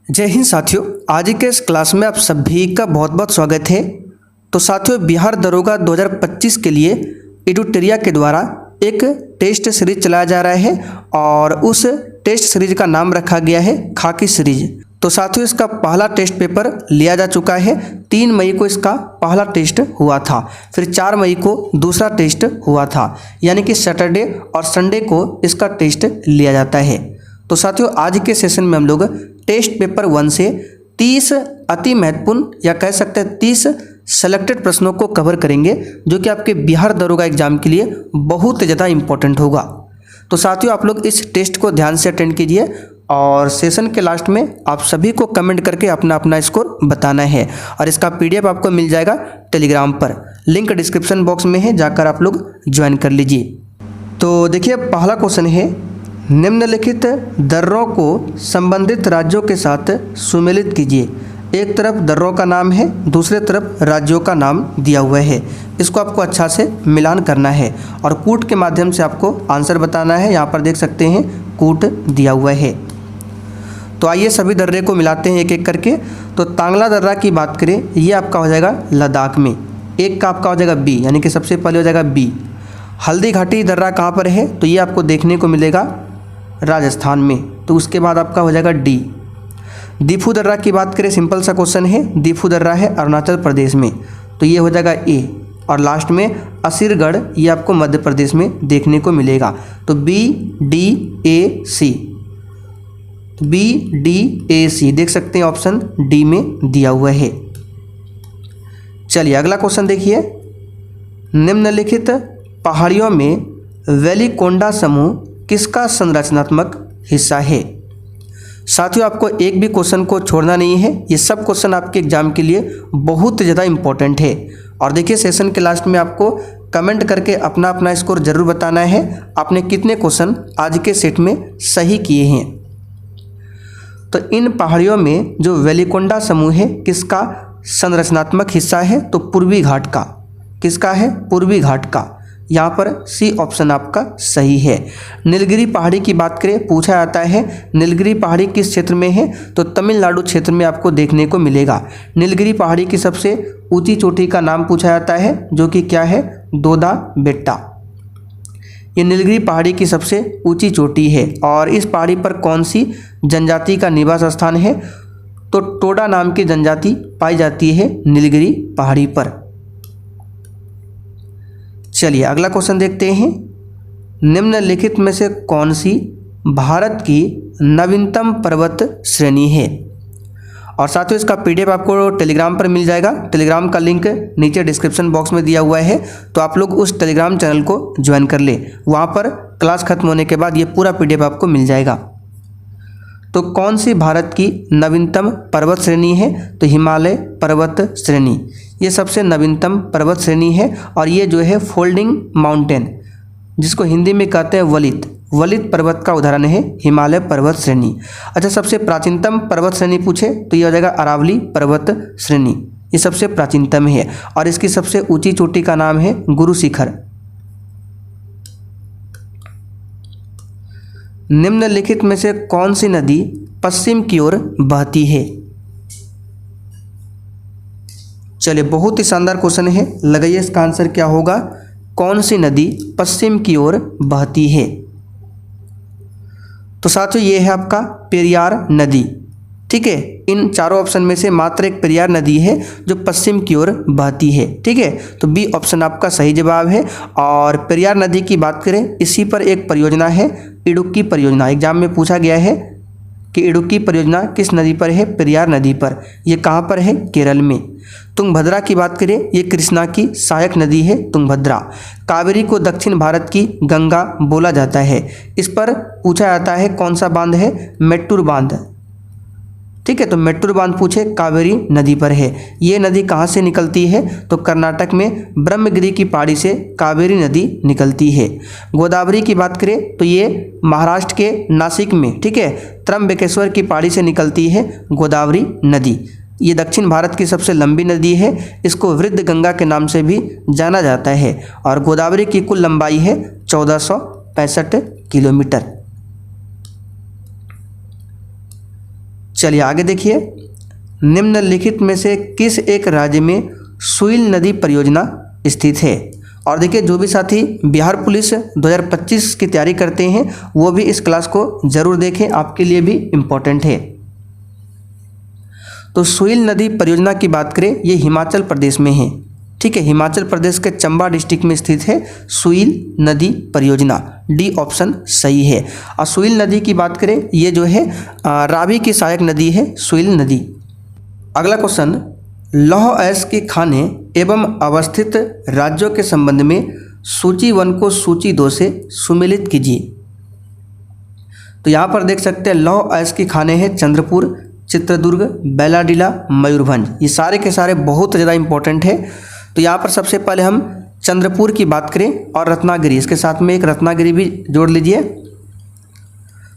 जय हिंद साथियों, आज के इस क्लास में आप सभी का बहुत बहुत स्वागत है। तो साथियों, बिहार दरोगा 2025 के लिए एडुटेरिया के द्वारा एक टेस्ट सीरीज चलाया जा रहा है और उस टेस्ट सीरीज का नाम रखा गया है खाकी सीरीज। तो साथियों, इसका पहला टेस्ट पेपर लिया जा चुका है। 3 मई को इसका पहला टेस्ट हुआ था, फिर 4 मई को दूसरा टेस्ट हुआ था, यानी कि सैटरडे और संडे को इसका टेस्ट लिया जाता है। तो साथियों, आज के सेशन में हम लोग टेस्ट पेपर 1 से 30 अति महत्वपूर्ण या कह सकते हैं 30 सेलेक्टेड प्रश्नों को कवर करेंगे, जो कि आपके बिहार दरोगा एग्जाम के लिए बहुत ज़्यादा इंपॉर्टेंट होगा। तो साथियों, आप लोग इस टेस्ट को ध्यान से अटेंड कीजिए और सेशन के लास्ट में आप सभी को कमेंट करके अपना अपना स्कोर बताना है। और इसका पीडीएफ आपको मिल जाएगा टेलीग्राम पर, लिंक डिस्क्रिप्शन बॉक्स में है, जाकर आप लोग ज्वाइन कर लीजिए। तो देखिए, पहला क्वेश्चन है, निम्नलिखित दर्रों को संबंधित राज्यों के साथ सुमेलित कीजिए। एक तरफ दर्रों का नाम है, दूसरे तरफ राज्यों का नाम दिया हुआ है। इसको आपको अच्छा से मिलान करना है और कूट के माध्यम से आपको आंसर बताना है। यहाँ पर देख सकते हैं कूट दिया हुआ है। तो आइए सभी दर्रे को मिलाते हैं एक एक करके। तो तांगला दर्रा की बात करें, ये आपका हो जाएगा लद्दाख में। एक का आपका हो जाएगा बी, यानी कि सबसे पहले हो जाएगा बी। हल्दी घाटी दर्रा कहाँ पर है? तो ये आपको देखने को मिलेगा राजस्थान में। तो उसके बाद आपका हो जाएगा डी। दीफू दर्रा की बात करें, सिंपल सा क्वेश्चन है, दीफू दर्रा है अरुणाचल प्रदेश में, तो ये हो जाएगा ए। और लास्ट में असीरगढ़, ये आपको मध्य प्रदेश में देखने को मिलेगा। तो B D A C, B D A C देख सकते हैं, ऑप्शन डी में दिया हुआ है। चलिए अगला क्वेश्चन देखिए, निम्नलिखित पहाड़ियों में वेलिकोंडा समूह किसका संरचनात्मक हिस्सा है? साथियों, आपको एक भी क्वेश्चन को छोड़ना नहीं है, ये सब क्वेश्चन आपके एग्जाम के लिए बहुत ज़्यादा इंपॉर्टेंट है। और देखिए, सेशन के लास्ट में आपको कमेंट करके अपना अपना स्कोर जरूर बताना है, आपने कितने क्वेश्चन आज के सेट में सही किए हैं। तो इन पहाड़ियों में जो वेलिकोंडा समूह है किसका संरचनात्मक हिस्सा है? तो पूर्वी घाट का। किसका है? पूर्वी घाट का। यहाँ पर सी ऑप्शन आपका सही है। नीलगिरी पहाड़ी की बात करें, पूछा जाता है नीलगिरी पहाड़ी किस क्षेत्र में है? तो तमिलनाडु क्षेत्र में आपको देखने को मिलेगा। नीलगिरी पहाड़ी की सबसे ऊंची चोटी का नाम पूछा जाता है, जो कि क्या है? दोदा बेट्टा। ये नीलगिरी पहाड़ी की सबसे ऊंची चोटी है। और इस पहाड़ी पर कौन सी जनजाति का निवास स्थान है? तो टोडा नाम की जनजाति पाई जाती है नीलगिरी पहाड़ी पर। चलिए अगला क्वेश्चन देखते हैं, निम्नलिखित में से कौन सी भारत की नवीनतम पर्वत श्रेणी है? और साथियों, इसका पीडीएफ आपको टेलीग्राम पर मिल जाएगा। टेलीग्राम का लिंक नीचे डिस्क्रिप्शन बॉक्स में दिया हुआ है, तो आप लोग उस टेलीग्राम चैनल को ज्वाइन कर ले। वहाँ पर क्लास खत्म होने के बाद ये पूरा पीडीएफ आपको मिल जाएगा। तो कौन सी भारत की नवीनतम पर्वत श्रेणी है? तो हिमालय पर्वत श्रेणी, ये सबसे नवीनतम पर्वत श्रेणी है। और ये जो है फोल्डिंग माउंटेन, जिसको हिंदी में कहते हैं वलित पर्वत का उदाहरण है हिमालय पर्वत श्रेणी। अच्छा, सबसे प्राचीनतम पर्वत श्रेणी पूछे तो ये हो जाएगा अरावली पर्वत श्रेणी, ये सबसे प्राचीनतम है। और इसकी सबसे ऊंची चोटी का नाम है गुरु शिखर। निम्नलिखित में से कौन सी नदी पश्चिम की ओर बहती है? चलिए, बहुत ही शानदार क्वेश्चन है, लगाइए इसका आंसर क्या होगा। कौन सी नदी पश्चिम की ओर बहती है? तो साथियों, ये है आपका पेरियार नदी। ठीक है, इन चारों ऑप्शन में से मात्र एक पेरियार नदी है जो पश्चिम की ओर बहती है। ठीक है, तो बी ऑप्शन आपका सही जवाब है। और पेरियार नदी की बात करें, इसी पर एक परियोजना है इडुक्की परियोजना। एग्जाम में पूछा गया है कि इडुक्की परियोजना किस नदी पर है? पेरियार नदी पर। ये कहाँ पर है? केरल में। तुंगभद्रा की बात करें, ये कृष्णा की सहायक नदी है तुंगभद्रा। कावेरी को दक्षिण भारत की गंगा बोला जाता है। इस पर पूछा जाता है कौन सा बांध है? मेट्टूर बांध। ठीक है, तो मेट्टूर बांध पूछे कावेरी नदी पर है। ये नदी कहाँ से निकलती है? तो कर्नाटक में ब्रह्मगिरी की पहाड़ी से कावेरी नदी निकलती है। गोदावरी की बात करें तो ये महाराष्ट्र के नासिक में, ठीक है, त्र्यंबकेश्वर की पहाड़ी से निकलती है गोदावरी नदी। ये दक्षिण भारत की सबसे लंबी नदी है, इसको वृद्ध गंगा के नाम से भी जाना जाता है। और गोदावरी की कुल लंबाई है 1465 किलोमीटर। चलिए आगे देखिए, निम्नलिखित में से किस एक राज्य में सुइल नदी परियोजना स्थित है। और देखिए जो भी साथी बिहार पुलिस 2025 की तैयारी करते हैं वो भी इस क्लास को जरूर देखें, आपके लिए भी इम्पोर्टेंट है। तो सुइल नदी परियोजना की बात करें, ये हिमाचल प्रदेश में है। ठीक है, हिमाचल प्रदेश के चंबा डिस्ट्रिक्ट में स्थित है सुइल नदी परियोजना। डी ऑप्शन सही है। और सुइल नदी की बात करें, ये जो है रावी की सहायक नदी है सुइल नदी। अगला क्वेश्चन, लौह अयस्क के खाने एवं अवस्थित राज्यों के संबंध में सूची 1 को सूची 2 से सुमेलित कीजिए। तो यहाँ पर देख सकते हैं लौह अयस्क के खाने हैं चंद्रपुर, चित्रदुर्ग, बैलाडीला, मयूरभंज। ये सारे के सारे बहुत ज़्यादा इंपॉर्टेंट है। तो यहाँ पर सबसे पहले हम चंद्रपुर की बात करें और रत्नागिरी, इसके साथ में एक रत्नागिरी भी जोड़ लीजिए।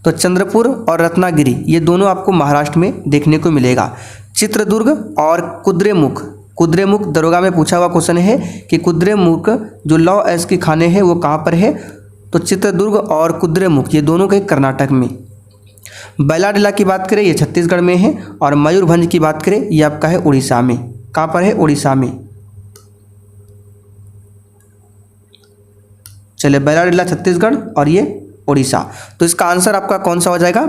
तो चंद्रपुर और रत्नागिरी ये दोनों आपको महाराष्ट्र में देखने को मिलेगा। चित्रदुर्ग और कुद्रेमुख, कुद्रेमुख दरोगा में पूछा हुआ क्वेश्चन है कि कुद्रेमुख जो लौह अयस्क के खाने हैं वो कहाँ पर है। तो चित्रदुर्ग और कुद्रेमुख ये दोनों के कर्नाटक में। बैलाडीला की बात करें ये छत्तीसगढ़ में है, और मयूरभंज की बात करें ये आपका है उड़ीसा में। कहाँ पर है? उड़ीसा में। चलिए, बैलाडीला छत्तीसगढ़ और ये उड़ीसा। तो इसका आंसर आपका कौन सा हो जाएगा?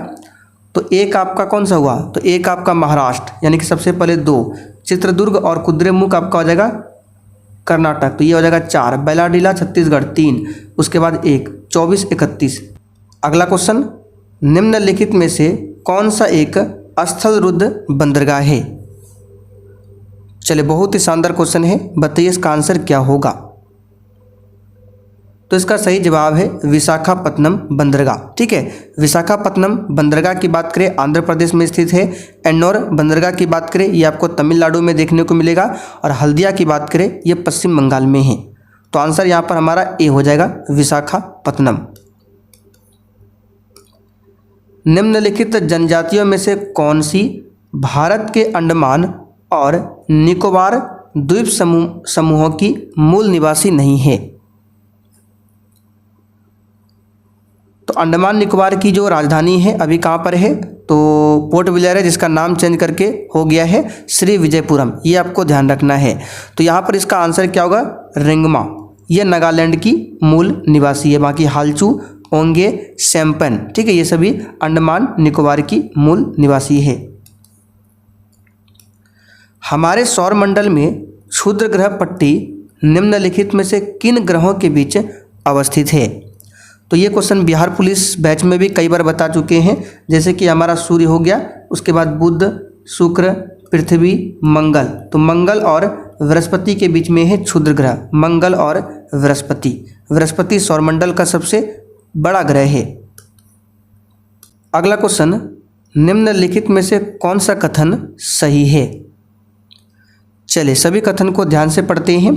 तो एक आपका कौन सा हुआ? तो एक आपका महाराष्ट्र, यानी कि सबसे पहले 2 चित्रदुर्ग और कुद्रेमुख आपका हो जाएगा कर्नाटक, तो ये हो जाएगा 4। बैलाडीला छत्तीसगढ़ 3, उसके बाद 1, 24, 31। अगला क्वेश्चन, निम्नलिखित में से कौन सा एक स्थलरुद्ध बंदरगाह है? चलिए, बहुत ही शानदार क्वेश्चन है, बताइए इसका आंसर क्या होगा। तो इसका सही जवाब है विशाखापत्तनम बंदरगाह। ठीक है, विशाखापत्तनम बंदरगाह की बात करें आंध्र प्रदेश में स्थित है। एन्नोर बंदरगाह की बात करें ये आपको तमिलनाडु में देखने को मिलेगा, और हल्दिया की बात करें ये पश्चिम बंगाल में है। तो आंसर यहाँ पर हमारा ए हो जाएगा, विशाखापत्तनम। निम्नलिखित जनजातियों में से कौन सी भारत के अंडमान और निकोबार द्वीप समूहों की मूल निवासी नहीं है? तो अंडमान निकोबार की जो राजधानी है अभी कहाँ पर है? तो पोर्ट ब्लेयर है, जिसका नाम चेंज करके हो गया है श्री विजयपुरम। ये आपको ध्यान रखना है। तो यहाँ पर इसका आंसर क्या होगा? रिंगमा। ये नागालैंड की मूल निवासी है। बाकी हालचू, ओंगे, सैम्पन, ठीक है, ये सभी अंडमान निकोबार की मूल निवासी है। हमारे सौरमंडल में क्षुद्र ग्रह पट्टी निम्नलिखित में से किन ग्रहों के बीच अवस्थित है? तो ये क्वेश्चन बिहार पुलिस बैच में भी कई बार बता चुके हैं। जैसे कि हमारा सूर्य हो गया, उसके बाद बुध, शुक्र, पृथ्वी, मंगल। तो मंगल और बृहस्पति के बीच में है क्षुद्र ग्रह, मंगल और बृहस्पति। बृहस्पति सौरमंडल का सबसे बड़ा ग्रह है। अगला क्वेश्चन, निम्नलिखित में से कौन सा कथन सही है? चलिए, सभी कथन को ध्यान से पढ़ते हैं।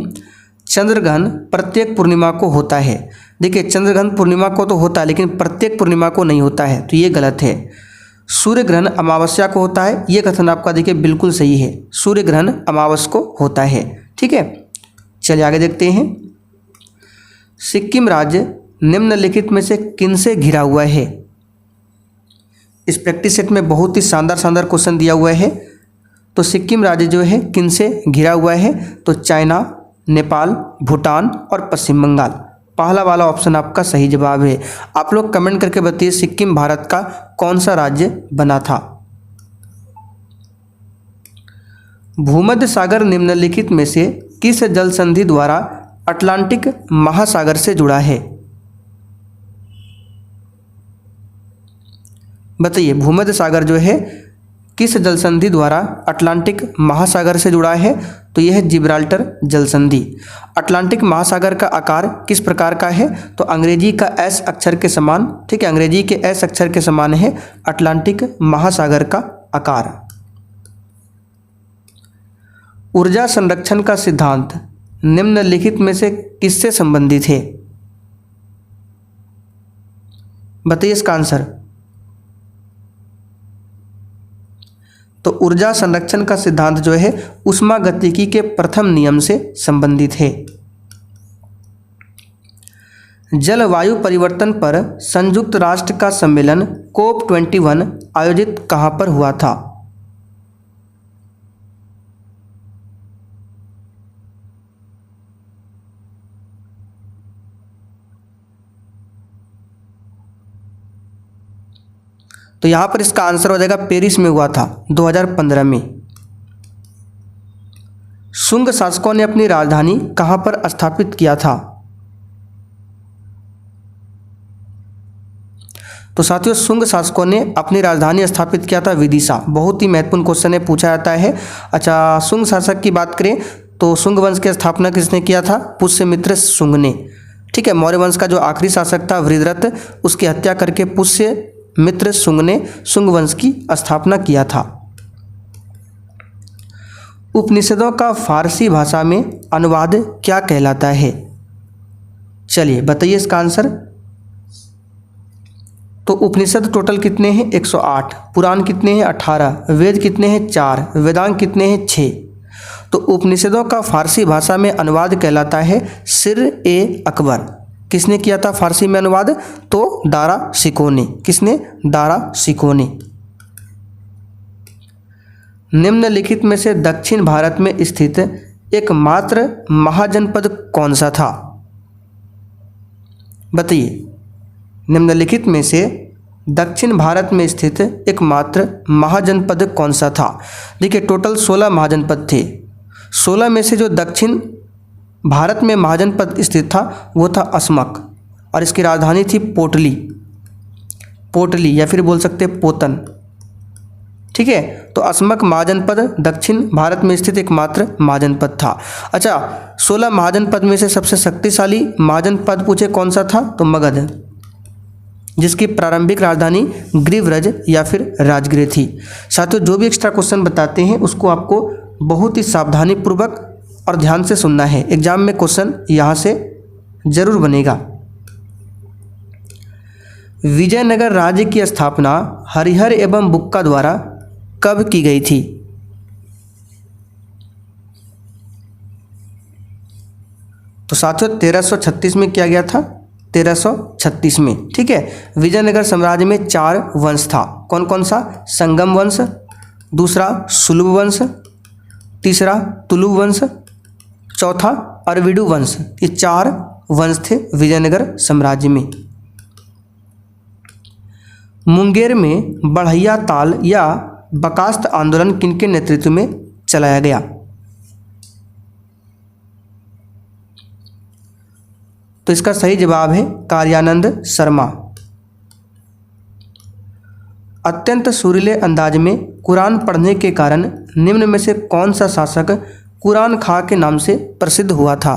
चंद्रग्रहण प्रत्येक पूर्णिमा को होता है। देखिए, चंद्रग्रहण पूर्णिमा को तो होता है, लेकिन प्रत्येक पूर्णिमा को नहीं होता है, तो ये गलत है। सूर्य ग्रहण अमावस्या को होता है, ये कथन आपका देखिए बिल्कुल सही है। सूर्य ग्रहण अमावस को होता है। ठीक है, चलिए आगे देखते हैं। सिक्किम राज्य निम्नलिखित में से किनसे घिरा हुआ है? इस प्रैक्टिस सेट में बहुत ही शानदार शानदार क्वेश्चन दिया हुआ है। तो सिक्किम राज्य जो है किनसे घिरा हुआ है? तो चाइना, नेपाल, भूटान और पश्चिम बंगाल। पहला वाला ऑप्शन आपका सही जवाब है। आप लोग कमेंट करके बताइए सिक्किम भारत का कौन सा राज्य बना था। भूमध्य सागर निम्नलिखित में से किस जल संधि द्वारा अटलांटिक महासागर से जुड़ा है? बताइए, भूमध्य सागर जो है किस जल संधि द्वारा अटलांटिक महासागर से जुड़ा है? तो यह है जिब्राल्टर जल संधि। अटलांटिक महासागर का आकार किस प्रकार का है? तो अंग्रेजी का एस अक्षर के समान। ठीक है, अंग्रेजी के एस अक्षर के समान है अटलांटिक महासागर का आकार। ऊर्जा संरक्षण का सिद्धांत निम्नलिखित में से किससे संबंधित है? बताइए इसका आंसर। तो ऊर्जा संरक्षण का सिद्धांत जो है ऊष्मागतिकी के प्रथम नियम से संबंधित है। जलवायु परिवर्तन पर संयुक्त राष्ट्र का सम्मेलन COP21 आयोजित कहाँ पर हुआ था? तो यहां पर इसका आंसर हो जाएगा पेरिस में हुआ था 2015 में। शुंग शासकों ने अपनी राजधानी कहां पर स्थापित किया था? तो साथियों शुंग शासकों ने अपनी राजधानी स्थापित किया था विदिशा। बहुत ही महत्वपूर्ण क्वेश्चन है, पूछा जाता है। अच्छा, शुंग शासक की बात करें तो शुंग वंश की स्थापना किसने किया था? पुष्यमित्र शुंग ने। ठीक है, मौर्य वंश का जो आखिरी शासक था वृद्धरथ, उसकी हत्या करके पुष्यमित्र शुंग ने शुंग वंश की स्थापना किया था। उपनिषदों का फारसी भाषा में अनुवाद क्या कहलाता है? चलिए बताइए इसका आंसर। तो उपनिषद टोटल कितने हैं? 108। पुराण कितने हैं? 18। वेद कितने हैं? 4। वेदांग कितने हैं? 6। तो उपनिषदों का फारसी भाषा में अनुवाद कहलाता है सिर-ए-अकबर। किसने किया था फारसी में अनुवाद? तो दारा शिकोह ने। किसने? दारा शिकोह ने। निम्नलिखित में से दक्षिण भारत में स्थित एकमात्र महाजनपद कौन सा था? बताइए, निम्नलिखित में से दक्षिण भारत में स्थित एकमात्र महाजनपद कौन सा था? देखिए टोटल 16 महाजनपद थे। 16 में से जो दक्षिण भारत में महाजनपद स्थित था वो था अस्मक, और इसकी राजधानी थी पोटली। पोटली या फिर बोल सकते पोतन। ठीक है, तो अस्मक महाजनपद दक्षिण भारत में स्थित एकमात्र महाजनपद था। अच्छा, 16 महाजनपद में से सबसे शक्तिशाली महाजनपद पूछे कौन सा था? तो मगध, जिसकी प्रारंभिक राजधानी ग्रीव्रज या फिर राजगृह थी। साथियों जो भी एक्स्ट्रा क्वेश्चन बताते हैं उसको आपको बहुत ही सावधानी पूर्वक और ध्यान से सुनना है। एग्जाम में क्वेश्चन यहाँ से जरूर बनेगा। विजयनगर राज्य की स्थापना हरिहर एवं बुक्का द्वारा कब की गई थी? तो साथियों 1336 में किया गया था। 1336 में। ठीक है, विजयनगर साम्राज्य में 4 वंश था। कौन कौन सा? संगम वंश, दूसरा सुलभ वंश, तीसरा तुलुव वंश, चौथा अरविडु वंश। ये 4 वंश थे विजयनगर साम्राज्य में। मुंगेर में बढ़ैया ताल या बकास्त आंदोलन किनके नेतृत्व में चलाया गया? तो इसका सही जवाब है कार्यानंद शर्मा। अत्यंत सुरीले अंदाज में कुरान पढ़ने के कारण निम्न में से कौन सा शासक कुरान खां के नाम से प्रसिद्ध हुआ था?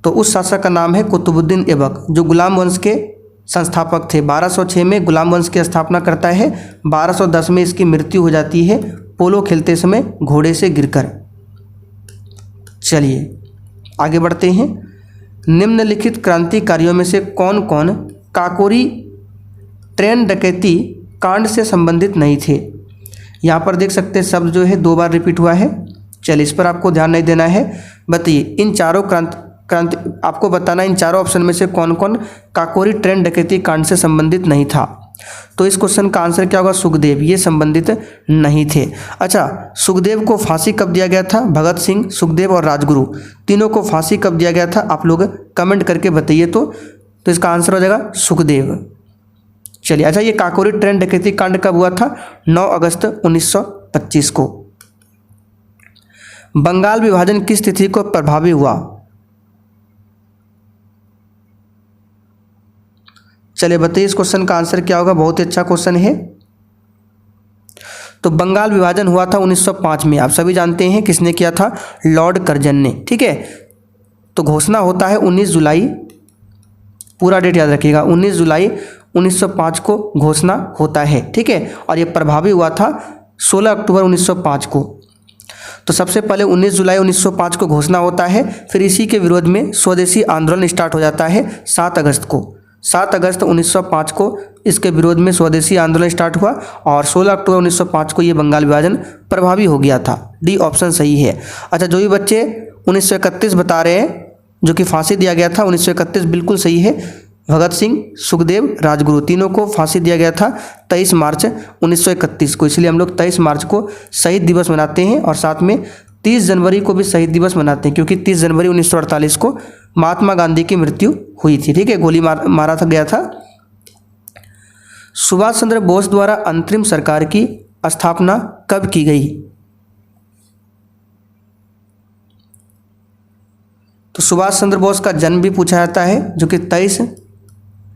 तो उस शासक का नाम है कुतुबुद्दीन ऐबक, जो गुलाम वंश के संस्थापक थे। 1206 में गुलाम वंश की स्थापना करता है। 1210 में इसकी मृत्यु हो जाती है पोलो खेलते समय घोड़े से गिरकर। चलिए आगे बढ़ते हैं। निम्नलिखित क्रांतिकारियों में से कौन कौन काकोरी ट्रेन डकैती कांड से संबंधित नहीं थे? यहाँ पर देख सकते हैं शब्द जो है 2 बार रिपीट हुआ है। चलिए इस पर आपको ध्यान नहीं देना है। बताइए इन चारों क्रांति आपको बताना, इन चारों ऑप्शन में से कौन कौन काकोरी ट्रेन डकैती कांड से संबंधित नहीं था। तो इस क्वेश्चन का आंसर क्या होगा? सुखदेव, ये संबंधित नहीं थे। अच्छा, सुखदेव को फांसी कब दिया गया था? भगत सिंह, सुखदेव और राजगुरु तीनों को फांसी कब दिया गया था? आप लोग कमेंट करके बताइए। तो इसका आंसर हो जाएगा सुखदेव। चलिए अच्छा, ये काकोरी ट्रेन डकैती कांड कब हुआ था? 9 अगस्त 1925 को। बंगाल विभाजन किस तिथि को प्रभावी हुआ? चलिए बताइए इस क्वेश्चन का आंसर क्या होगा? बहुत ही अच्छा क्वेश्चन है। तो बंगाल विभाजन हुआ था 1905 में। आप सभी जानते हैं किसने किया था? लॉर्ड कर्जन ने। ठीक है, तो घोषणा होता है 19 जुलाई, पूरा डेट याद रखिएगा, 19 जुलाई 1905 को घोषणा होता है। ठीक है, और ये प्रभावी हुआ था 16 अक्टूबर 1905 को। तो सबसे पहले 19 जुलाई 1905 को घोषणा होता है, फिर इसी के विरोध में स्वदेशी आंदोलन स्टार्ट हो जाता है 7 अगस्त को। 7 अगस्त 1905 को इसके विरोध में स्वदेशी आंदोलन स्टार्ट हुआ और 16 अक्टूबर 1905 को ये बंगाल विभाजन प्रभावी हो गया था। डी ऑप्शन सही है। अच्छा, जो भी बच्चे 1931 बता रहे हैं जो कि फांसी दिया गया था 1931, बिल्कुल सही है। भगत सिंह, सुखदेव, राजगुरु तीनों को फांसी दिया गया था 23 मार्च 1931 को। इसलिए हम लोग 23 मार्च को शहीद दिवस मनाते हैं और साथ में 30 जनवरी को भी शहीद दिवस मनाते हैं, क्योंकि 30 जनवरी 1948 को महात्मा गांधी की मृत्यु हुई थी। ठीक है, गोली मारा था गया था। सुभाष चंद्र बोस द्वारा अंतरिम सरकार की स्थापना कब की गई? तो सुभाष चंद्र बोस का जन्म भी पूछा जाता है, जो कि 23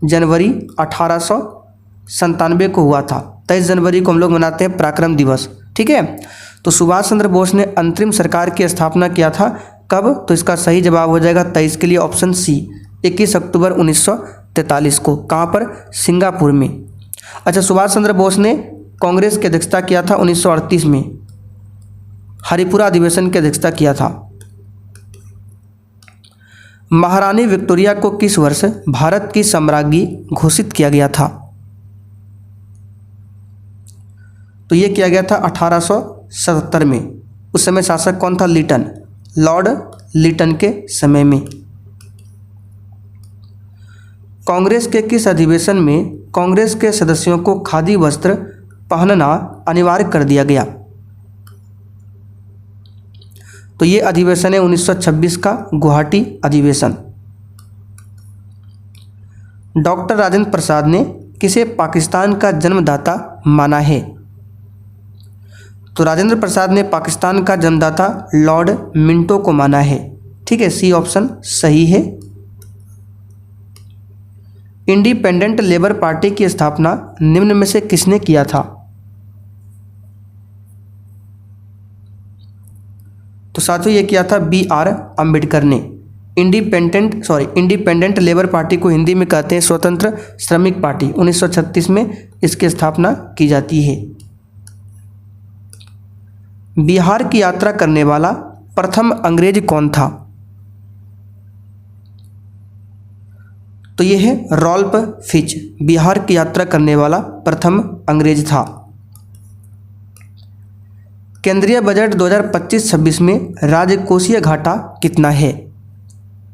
जनवरी 1897 को हुआ था। 23 जनवरी को हम लोग मनाते हैं पराक्रम दिवस। ठीक है, तो सुभाष चंद्र बोस ने अंतरिम सरकार की स्थापना किया था कब? तो इसका सही जवाब हो जाएगा 23 के लिए ऑप्शन सी, 21 अक्टूबर 1943 को। कहाँ पर? सिंगापुर में। अच्छा, सुभाष चंद्र बोस ने कांग्रेस की अध्यक्षता किया था 1938 में, हरिपुरा अधिवेशन की अध्यक्षता किया था। महारानी विक्टोरिया को किस वर्ष भारत की सम्राज्ञी घोषित किया गया था? तो ये किया गया था 1877 में। उस समय शासक कौन था? लिटन, लॉर्ड लिटन के समय में। कांग्रेस के किस अधिवेशन में कांग्रेस के सदस्यों को खादी वस्त्र पहनना अनिवार्य कर दिया गया? तो ये अधिवेशन है 1926 का गुवाहाटी अधिवेशन। डॉक्टर राजेंद्र प्रसाद ने किसे पाकिस्तान का जन्मदाता माना है? तो राजेंद्र प्रसाद ने पाकिस्तान का जन्मदाता लॉर्ड मिंटो को माना है। ठीक है, सी ऑप्शन सही है। इंडिपेंडेंट लेबर पार्टी की स्थापना निम्न में से किसने किया था? तो साथियों ये किया था BR अम्बेडकर ने। इंडिपेंडेंट लेबर पार्टी को हिंदी में कहते हैं स्वतंत्र श्रमिक पार्टी। 1936 में इसकी स्थापना की जाती है। बिहार की यात्रा करने वाला प्रथम अंग्रेज कौन था? तो ये है रॉल्फ फिच, बिहार की यात्रा करने वाला प्रथम अंग्रेज था। केंद्रीय बजट 2025-26 में राजकोषीय घाटा कितना है?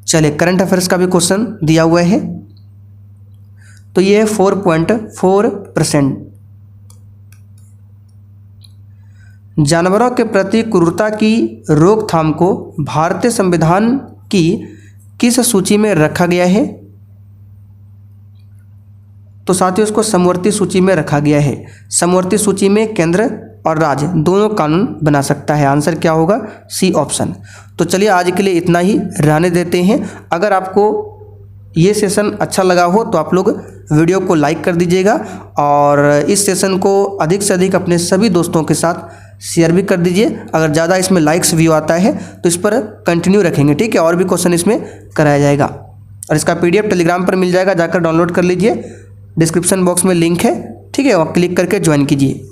चलिए, करंट अफेयर्स का भी क्वेश्चन दिया हुआ है। तो ये है 4.4%। जानवरों के प्रति क्रूरता की रोकथाम को भारतीय संविधान की किस सूची में रखा गया है? तो साथियों इसको समवर्ती सूची में रखा गया है। समवर्ती सूची में केंद्र और राज्य दोनों कानून बना सकता है। आंसर क्या होगा? C option. तो चलिए आज के लिए इतना ही रहने देते हैं। अगर आपको ये सेशन अच्छा लगा हो तो आप लोग वीडियो को लाइक कर दीजिएगा और इस सेशन को अधिक से अधिक अपने सभी दोस्तों के साथ शेयर भी कर दीजिए। अगर ज़्यादा इसमें लाइक्स व्यू आता है तो इस पर कंटिन्यू रखेंगे। ठीक है, और भी क्वेश्चन इसमें कराया जाएगा और इसका PDF टेलीग्राम पर मिल जाएगा, जाकर डाउनलोड कर लीजिए। डिस्क्रिप्शन बॉक्स में लिंक है। ठीक है, और क्लिक करके ज्वाइन कीजिए।